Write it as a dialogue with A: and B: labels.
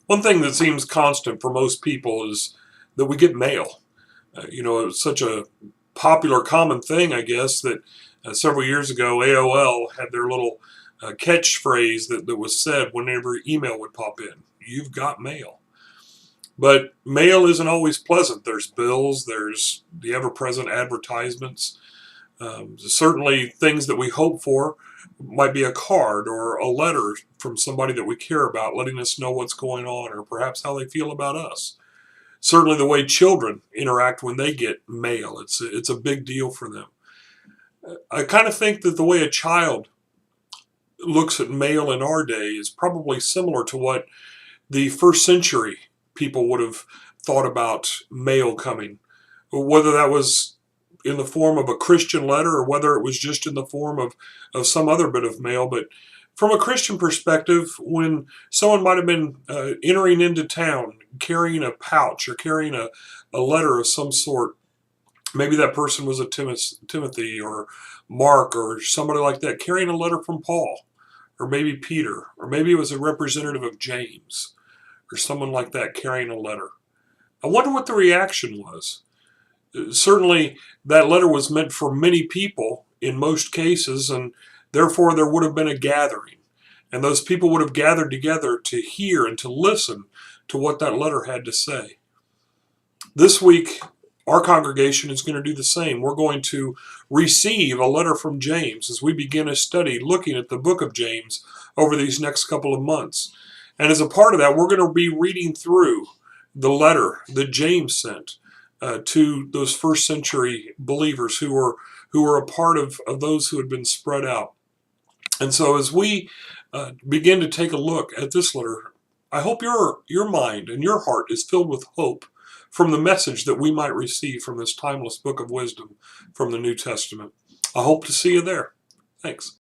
A: One thing that seems constant for most people is that we get mail. It's such a popular, common thing, I guess, that several years ago AOL had their little catchphrase that was said whenever email would pop in. You've got mail. But mail isn't always pleasant. There's bills, there's the ever-present advertisements. Certainly things that we hope for might be a card or a letter from somebody that we care about letting us know what's going on or perhaps how they feel about us. Certainly the way children interact when they get mail, it's a big deal for them. I kind of think that the way a child looks at mail in our day is probably similar to what the first century people would have thought about mail coming, whether that was in the form of a Christian letter or whether it was just in the form of some other bit of mail. But from a Christian perspective, when someone might have been entering into town carrying a pouch or carrying a letter of some sort, maybe that person was a Timothy or Mark or somebody like that, carrying a letter from Paul or maybe Peter, or maybe it was a representative of James or someone like that carrying a letter. I wonder what the reaction was. Certainly that letter was meant for many people in most cases, and therefore there would have been a gathering. And those people would have gathered together to hear and to listen to what that letter had to say. This week, our congregation is going to do the same. We're going to receive a letter from James as we begin a study looking at the book of James over these next couple of months. And as a part of that, we're going to be reading through the letter that James sent to those first century believers who were a part of those who had been spread out. And so as we begin to take a look at this letter, I hope your mind and your heart is filled with hope from the message that we might receive from this timeless book of wisdom from the New Testament. I hope to see you there. Thanks.